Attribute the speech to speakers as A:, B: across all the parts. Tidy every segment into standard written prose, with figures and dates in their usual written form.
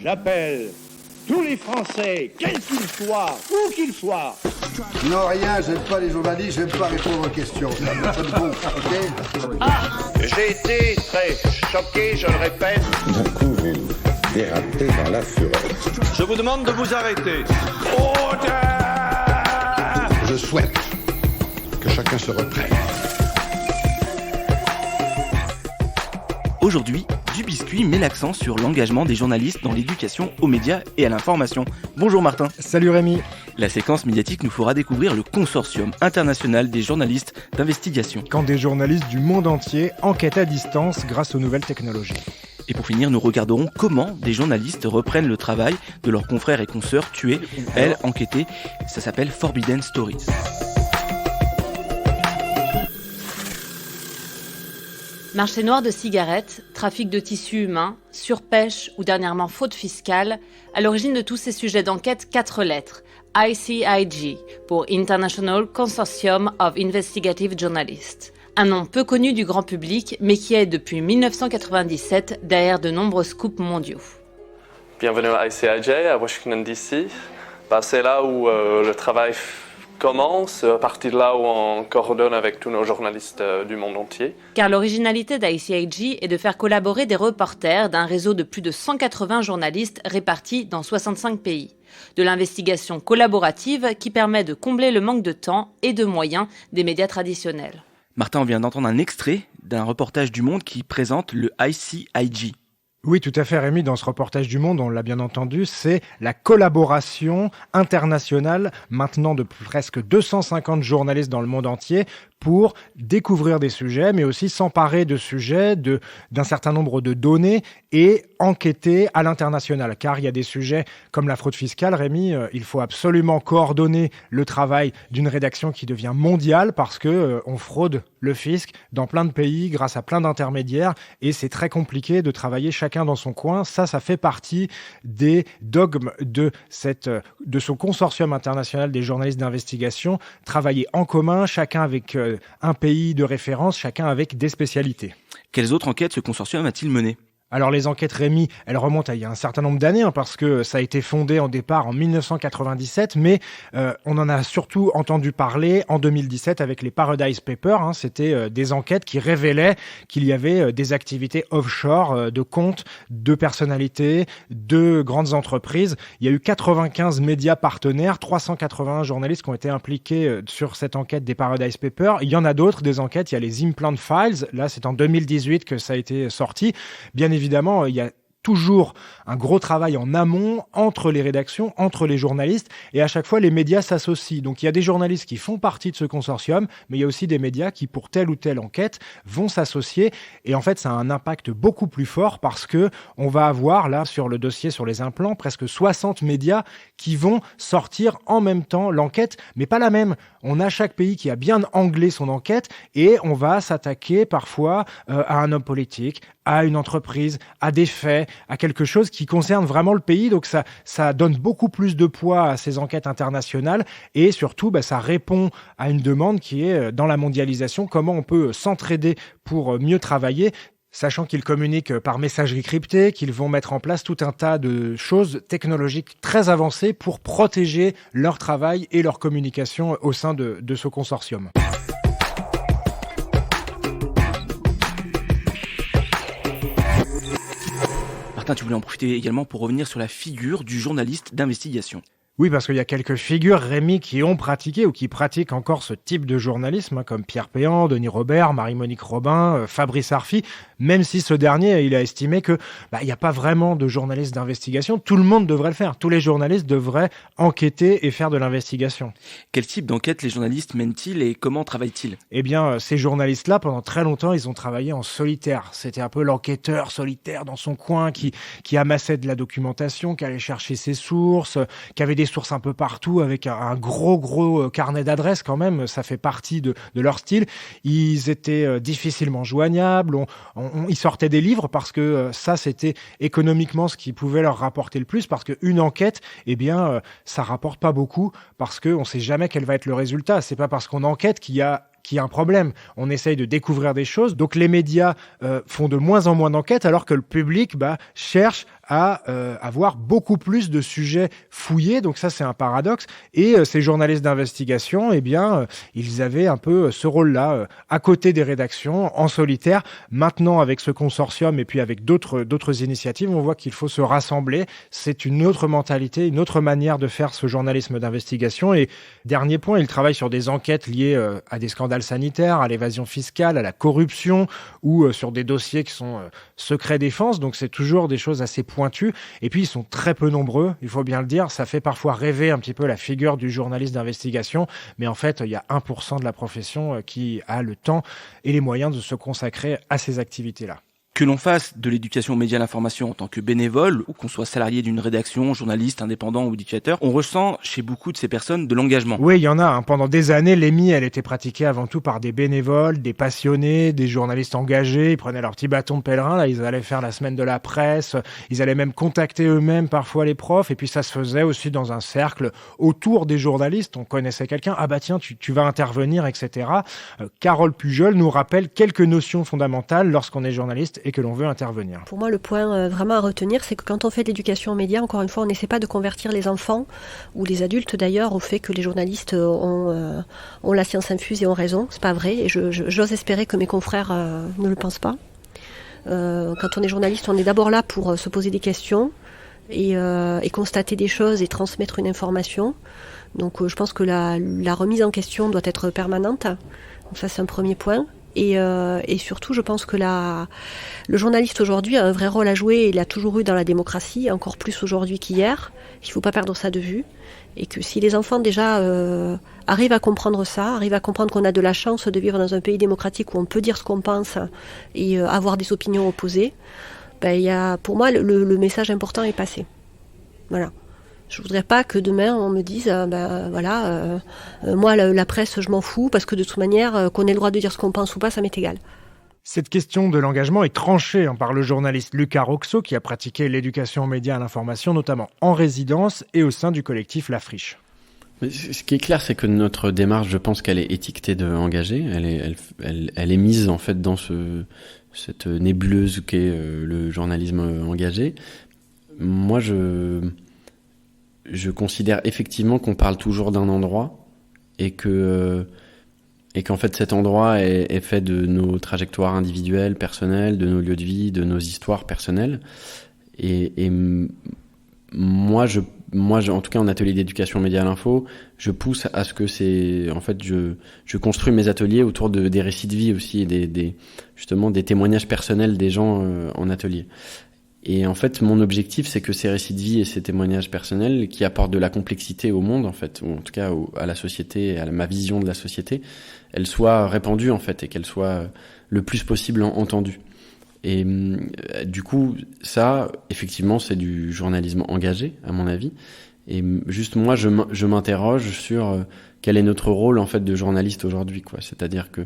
A: J'appelle tous les Français, quels qu'ils soient, où qu'ils soient.
B: Non, rien, j'aime pas les journalistes, j'aime pas répondre aux questions. Ça me gonfle, ok ?
A: J'ai été très choqué, je le répète.
C: D'un coup, vous dérapez dans la fureur.
D: Je vous demande de vous arrêter.
B: Je souhaite que chacun se reprenne.
E: Aujourd'hui, Du Biscuit met l'accent sur l'engagement des journalistes dans l'éducation aux médias et à l'information. Bonjour Martin.
F: Salut Rémi.
E: La séquence médiatique nous fera découvrir le consortium international des journalistes d'investigation.
F: Quand des journalistes du monde entier enquêtent à distance grâce aux nouvelles technologies.
E: Et pour finir, nous regarderons comment des journalistes reprennent le travail de leurs confrères et consoeurs tués, elles, enquêtées. Ça s'appelle Forbidden Stories.
G: Marché noir de cigarettes, trafic de tissus humains, surpêche ou dernièrement fraude fiscale, à l'origine de tous ces sujets d'enquête, 4 lettres. ICIJ, pour International Consortium of Investigative Journalists. Un nom peu connu du grand public, mais qui est depuis 1997 derrière de nombreux scoops mondiaux.
H: Bienvenue à ICIJ, à Washington DC. C'est là où le travail commence, à partir de là où on coordonne avec tous nos journalistes du monde entier.
G: Car l'originalité d'ICIJ est de faire collaborer des reporters d'un réseau de plus de 180 journalistes répartis dans 65 pays. De l'investigation collaborative qui permet de combler le manque de temps et de moyens des médias traditionnels.
E: Martin, on vient d'entendre un extrait d'un reportage du Monde qui présente le ICIJ.
F: Oui, tout à fait, Rémi. Dans ce reportage du Monde, on l'a bien entendu, c'est la collaboration internationale, maintenant de presque 250 journalistes dans le monde entier, pour découvrir des sujets, mais aussi s'emparer de sujets, d'un certain nombre de données et enquêter à l'international. Car il y a des sujets comme la fraude fiscale, Rémi, il faut absolument coordonner le travail d'une rédaction qui devient mondiale parce que on fraude le fisc dans plein de pays grâce à plein d'intermédiaires et c'est très compliqué de travailler chacun dans son coin. Ça fait partie des dogmes de ce consortium international des journalistes d'investigation. Travailler en commun, chacun avec un pays de référence, chacun avec des spécialités.
E: Quelles autres enquêtes ce consortium a-t-il menées ?
F: Alors les enquêtes Rémi, elles remontent à il y a un certain nombre d'années parce que ça a été fondé en départ en 1997, mais on en a surtout entendu parler en 2017 avec les Paradise Papers. C'était des enquêtes qui révélaient qu'il y avait des activités offshore de comptes, de personnalités, de grandes entreprises. Il y a eu 95 médias partenaires, 380 journalistes qui ont été impliqués sur cette enquête des Paradise Papers. Il y en a d'autres, des enquêtes, il y a les Implant Files, là c'est en 2018 que ça a été sorti. Bien évidemment, il y a toujours un gros travail en amont entre les rédactions, entre les journalistes, et à chaque fois, les médias s'associent. Donc, il y a des journalistes qui font partie de ce consortium, mais il y a aussi des médias qui, pour telle ou telle enquête, vont s'associer. Et en fait, ça a un impact beaucoup plus fort parce que on va avoir, là, sur le dossier sur les implants, presque 60 médias qui vont sortir en même temps l'enquête, mais pas la même. On a chaque pays qui a bien anglais son enquête et on va s'attaquer parfois à un homme politique, à une entreprise, à des faits, à quelque chose qui concerne vraiment le pays. Donc ça donne beaucoup plus de poids à ces enquêtes internationales et surtout ça répond à une demande qui est dans la mondialisation, comment on peut s'entraider pour mieux travailler, sachant qu'ils communiquent par messagerie cryptée, qu'ils vont mettre en place tout un tas de choses technologiques très avancées pour protéger leur travail et leur communication au sein de ce consortium.
E: Martin, tu voulais en profiter également pour revenir sur la figure du journaliste d'investigation.
F: Oui, parce qu'il y a quelques figures, Rémi, qui ont pratiqué ou qui pratiquent encore ce type de journalisme, comme Pierre Péan, Denis Robert, Marie-Monique Robin, Fabrice Arfi, même si ce dernier, il a estimé que il n'y a pas vraiment de journaliste d'investigation. Tout le monde devrait le faire. Tous les journalistes devraient enquêter et faire de l'investigation.
E: Quel type d'enquête les journalistes mènent-ils et comment travaillent-ils ?
F: Eh bien, ces journalistes-là, pendant très longtemps, ils ont travaillé en solitaire. C'était un peu l'enquêteur solitaire dans son coin qui amassait de la documentation, qui allait chercher ses sources, qui avait des sources un peu partout avec un gros carnet d'adresses quand même. Ça fait partie de leur style. Ils étaient difficilement joignables. Ils sortaient des livres parce que ça, c'était économiquement ce qui pouvait leur rapporter le plus parce qu'une enquête, ça rapporte pas beaucoup parce qu'on sait jamais quel va être le résultat. C'est pas parce qu'on enquête qu'il y a qu'il y a un problème. On essaye de découvrir des choses. Donc les médias font de moins en moins d'enquêtes alors que le public cherche à avoir beaucoup plus de sujets fouillés. Donc ça, c'est un paradoxe. Et ces journalistes d'investigation, ils avaient un peu ce rôle-là, à côté des rédactions, en solitaire. Maintenant, avec ce consortium et puis avec d'autres initiatives, on voit qu'il faut se rassembler. C'est une autre mentalité, une autre manière de faire ce journalisme d'investigation. Et dernier point, ils travaillent sur des enquêtes liées à des scandales sanitaires, à l'évasion fiscale, à la corruption ou sur des dossiers qui sont secret défense. Donc c'est toujours des choses assez pointues. Et puis ils sont très peu nombreux, il faut bien le dire. Ça fait parfois rêver un petit peu la figure du journaliste d'investigation. Mais en fait, il y a 1% de la profession qui a le temps et les moyens de se consacrer à ces activités-là.
E: Que l'on fasse de l'éducation aux médias à l'information en tant que bénévole, ou qu'on soit salarié d'une rédaction, journaliste, indépendant ou éducateur, on ressent chez beaucoup de ces personnes de l'engagement.
F: Oui, il y en a. Pendant des années, l'EMI, elle était pratiquée avant tout par des bénévoles, des passionnés, des journalistes engagés. Ils prenaient leur petit bâton de pèlerin, là, ils allaient faire la semaine de la presse, ils allaient même contacter eux-mêmes parfois les profs, et puis ça se faisait aussi dans un cercle autour des journalistes. On connaissait quelqu'un, ah bah tiens, tu vas intervenir, etc. Carole Pujol nous rappelle quelques notions fondamentales lorsqu'on est journaliste et que l'on veut intervenir.
I: Pour moi, le point vraiment à retenir, c'est que quand on fait de l'éducation aux médias, encore une fois, on n'essaie pas de convertir les enfants, ou les adultes d'ailleurs, au fait que les journalistes ont la science infuse et ont raison. C'est pas vrai, et j'ose espérer que mes confrères ne le pensent pas. Quand on est journaliste, on est d'abord là pour se poser des questions et constater des choses et transmettre une information. Donc je pense que la remise en question doit être permanente. Donc ça, c'est un premier point. Et surtout, je pense que le journaliste aujourd'hui a un vrai rôle à jouer. Il l'a toujours eu dans la démocratie, encore plus aujourd'hui qu'hier. Il ne faut pas perdre ça de vue. Et que si les enfants déjà arrivent à comprendre ça, arrivent à comprendre qu'on a de la chance de vivre dans un pays démocratique où on peut dire ce qu'on pense et avoir des opinions opposées, pour moi, le message important est passé. Voilà. Je voudrais pas que demain on me dise moi la presse je m'en fous parce que de toute manière qu'on ait le droit de dire ce qu'on pense ou pas, ça m'est égal.
F: Cette question de l'engagement est tranchée par le journaliste Lucas Roxo qui a pratiqué l'éducation aux médias à l'information notamment en résidence et au sein du collectif La Friche.
J: Mais ce qui est clair, c'est que notre démarche, je pense qu'elle est étiquetée de engagée. Elle est mise en fait dans cette nébuleuse qu'est le journalisme engagé. Moi, je considère effectivement qu'on parle toujours d'un endroit et qu'en fait cet endroit est fait de nos trajectoires individuelles, personnelles, de nos lieux de vie, de nos histoires personnelles. Et moi, en tout cas en atelier d'éducation média à l'info, je pousse à ce que je construis mes ateliers autour des récits de vie aussi et justement des témoignages personnels des gens en atelier. Et en fait, mon objectif, c'est que ces récits de vie et ces témoignages personnels qui apportent de la complexité au monde, en fait, ou en tout cas à la société, à ma vision de la société, elles soient répandues, en fait, et qu'elles soient le plus possible entendues. Et du coup, ça, effectivement, c'est du journalisme engagé, à mon avis. Et juste moi, je m'interroge sur quel est notre rôle, en fait, de journaliste aujourd'hui, quoi. C'est-à-dire que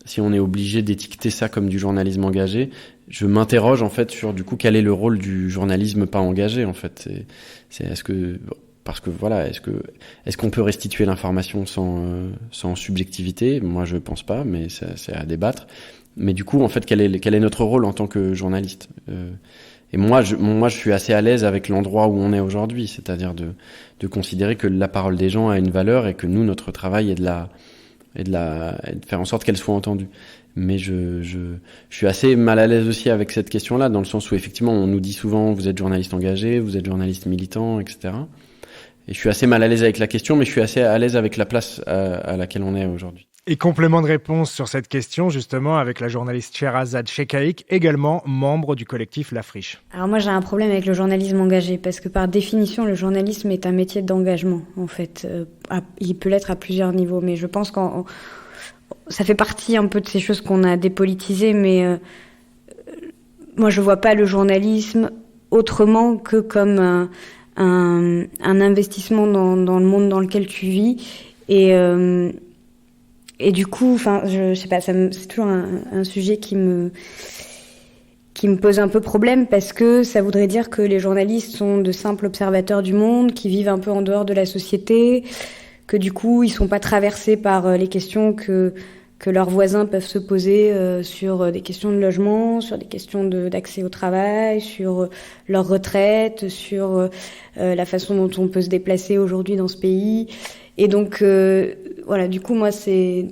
J: si on est obligé d'étiqueter ça comme du journalisme engagé, je m'interroge en fait sur du coup quel est le rôle du journalisme pas engagé en fait. Est-ce qu'on peut restituer l'information sans subjectivité? Moi je pense pas, mais c'est à débattre. Mais du coup en fait quel est notre rôle en tant que journaliste? Et moi je suis assez à l'aise avec l'endroit où on est aujourd'hui, c'est-à-dire de considérer que la parole des gens a une valeur et que nous notre travail est de faire en sorte qu'elle soit entendue. Mais je suis assez mal à l'aise aussi avec cette question-là, dans le sens où effectivement on nous dit souvent vous êtes journaliste engagé, vous êtes journaliste militant, etc. Et je suis assez mal à l'aise avec la question, mais je suis assez à l'aise avec la place à laquelle on est aujourd'hui.
F: Et complément de réponse sur cette question, justement, avec la journaliste Sherazade Chekaïk, également membre du collectif La Friche.
K: Alors moi, j'ai un problème avec le journalisme engagé, parce que par définition, le journalisme est un métier d'engagement, en fait. Il peut l'être à plusieurs niveaux, mais je pense que ça fait partie un peu de ces choses qu'on a dépolitisées, mais moi, je vois pas le journalisme autrement que comme un investissement dans le monde dans lequel tu vis, et du coup, enfin, je sais pas, c'est toujours un sujet qui me pose un peu problème, parce que ça voudrait dire que les journalistes sont de simples observateurs du monde, qui vivent un peu en dehors de la société, que du coup, ils sont pas traversés par les questions que que leurs voisins peuvent se poser sur des questions de logement, sur des questions d'accès au travail, sur leur retraite, sur la façon dont on peut se déplacer aujourd'hui dans ce pays. Et donc, voilà, du coup, moi, je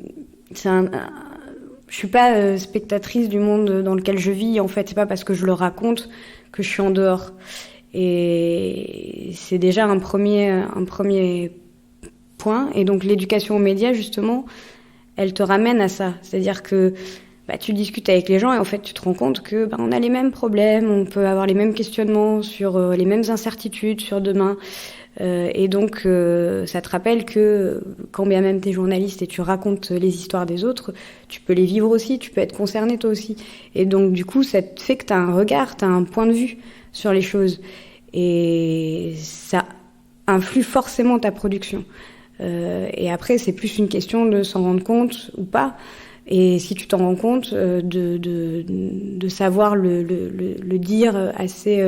K: suis pas spectatrice du monde dans lequel je vis. En fait, c'est pas parce que je le raconte que je suis en dehors. Et c'est déjà un premier point. Et donc, l'éducation aux médias, justement, elle te ramène à ça. C'est-à-dire que tu discutes avec les gens et en fait, tu te rends compte que on a les mêmes problèmes, on peut avoir les mêmes questionnements sur les mêmes incertitudes sur demain. Et donc, ça te rappelle que quand bien même t'es journaliste et tu racontes les histoires des autres, tu peux les vivre aussi, tu peux être concerné toi aussi. Et donc, du coup, ça te fait que t'as un regard, t'as un point de vue sur les choses. Et ça influe forcément ta production. Et après, c'est plus une question de s'en rendre compte ou pas. Et si tu t'en rends compte, de savoir le dire assez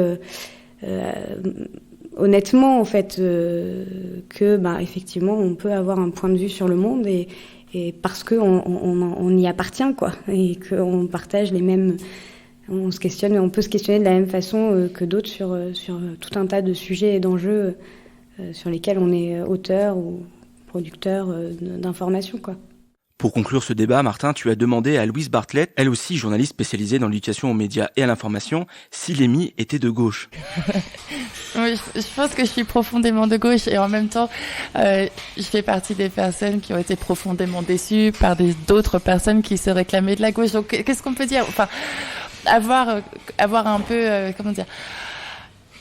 K: honnêtement, en fait, que effectivement, on peut avoir un point de vue sur le monde et parce que on y appartient, quoi, et qu'on partage les mêmes. On se questionne, on peut se questionner de la même façon que d'autres sur tout un tas de sujets et d'enjeux sur lesquels on est auteur ou producteur d'informations, quoi.
E: Pour conclure ce débat, Martin, tu as demandé à Louise Bartlett, elle aussi journaliste spécialisée dans l'éducation aux médias et à l'information, si Lémi était de gauche.
L: Oui, je pense que je suis profondément de gauche et en même temps, je fais partie des personnes qui ont été profondément déçues par d'autres personnes qui se réclamaient de la gauche. Donc, qu'est-ce qu'on peut dire ? Enfin, avoir un peu,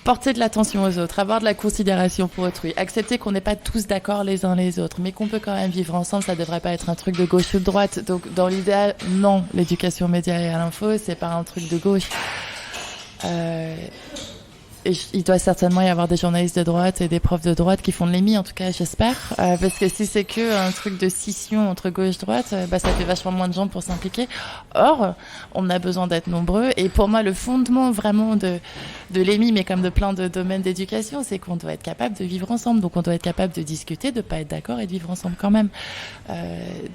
L: porter de l'attention aux autres, avoir de la considération pour autrui, accepter qu'on n'est pas tous d'accord les uns les autres, mais qu'on peut quand même vivre ensemble, ça devrait pas être un truc de gauche ou de droite. Donc, dans l'idéal, non, l'éducation aux médias et à l'info, c'est pas un truc de gauche. Et il doit certainement y avoir des journalistes de droite et des profs de droite qui font de l'émis, en tout cas, j'espère. Parce que si c'est que un truc de scission entre gauche-droite, ça fait vachement moins de gens pour s'impliquer. Or, on a besoin d'être nombreux. Et pour moi, le fondement vraiment de l'émis, mais comme de plein de domaines d'éducation, c'est qu'on doit être capable de vivre ensemble. Donc, on doit être capable de discuter, de pas être d'accord et de vivre ensemble quand même.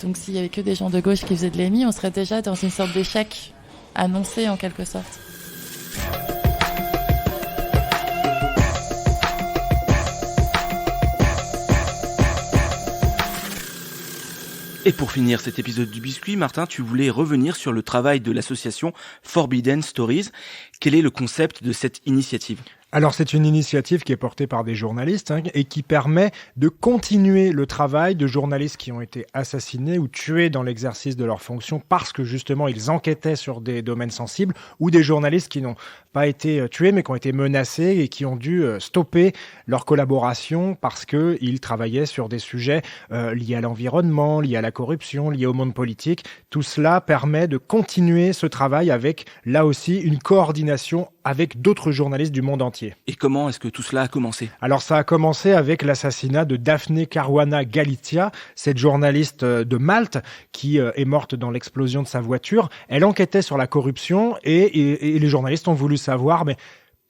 L: Donc, s'il y avait que des gens de gauche qui faisaient de l'émis, on serait déjà dans une sorte d'échec annoncé, en quelque sorte.
E: Et pour finir cet épisode du Biscuit, Martin, tu voulais revenir sur le travail de l'association Forbidden Stories. Quel est le concept de cette initiative ?
F: Alors c'est une initiative qui est portée par des journalistes et qui permet de continuer le travail de journalistes qui ont été assassinés ou tués dans l'exercice de leurs fonctions parce que justement ils enquêtaient sur des domaines sensibles, ou des journalistes qui n'ont pas été tués mais qui ont été menacés et qui ont dû stopper leur collaboration parce qu'ils travaillaient sur des sujets liés à l'environnement, liés à la corruption, liés au monde politique. Tout cela permet de continuer ce travail avec là aussi une coordination avec d'autres journalistes du monde entier.
E: Et comment est-ce que tout cela a commencé ?
F: Alors ça a commencé avec l'assassinat de Daphne Caruana Galizia, cette journaliste de Malte qui est morte dans l'explosion de sa voiture. Elle enquêtait sur la corruption et les journalistes ont voulu savoir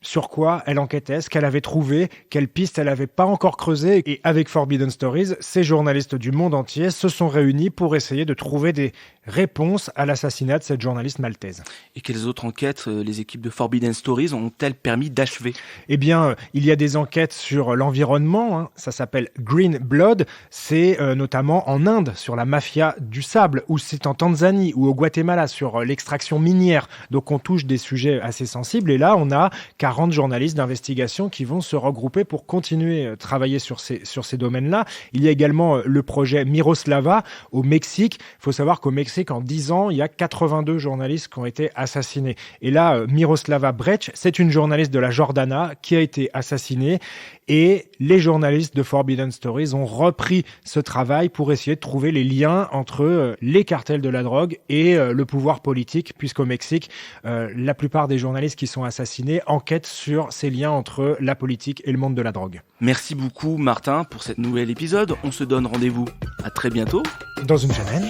F: sur quoi elle enquêtait, ce qu'elle avait trouvé, quelles pistes elle n'avait pas encore creusées. Et avec Forbidden Stories, ces journalistes du monde entier se sont réunis pour essayer de trouver des réponses à l'assassinat de cette journaliste maltaise.
E: Et quelles autres enquêtes les équipes de Forbidden Stories ont-elles permis d'achever ?
F: Eh bien, il y a des enquêtes sur l'environnement, ça s'appelle Green Blood, c'est notamment en Inde, sur la mafia du sable, ou c'est en Tanzanie, ou au Guatemala, sur l'extraction minière. Donc on touche des sujets assez sensibles, et là on a 40 journalistes d'investigation qui vont se regrouper pour continuer à travailler sur ces domaines-là. Il y a également le projet Miroslava au Mexique. Il faut savoir qu'au Mexique, en 10 ans, il y a 82 journalistes qui ont été assassinés. Et là, Miroslava Breč, c'est une journaliste de la Jordana qui a été assassinée. Et les journalistes de Forbidden Stories ont repris ce travail pour essayer de trouver les liens entre les cartels de la drogue et le pouvoir politique, puisqu'au Mexique, la plupart des journalistes qui sont assassinés enquêtent sur ces liens entre la politique et le monde de la drogue.
E: Merci beaucoup Martin pour cet nouvel épisode. On se donne rendez-vous à très bientôt.
F: Dans une semaine.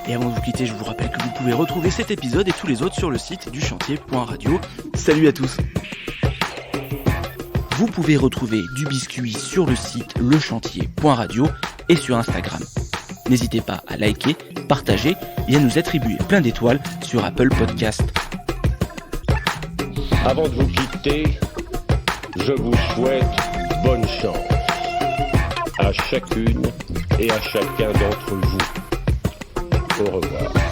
E: Et avant de vous quitter, je vous rappelle que vous pouvez retrouver cet épisode et tous les autres sur le site du chantier.radio. Salut à tous. Vous pouvez retrouver du biscuit sur le site lechantier.radio et sur Instagram. N'hésitez pas à liker, partager et à nous attribuer plein d'étoiles sur Apple Podcast.
C: Avant de vous quitter, je vous souhaite bonne chance à chacune et à chacun d'entre vous. Au revoir.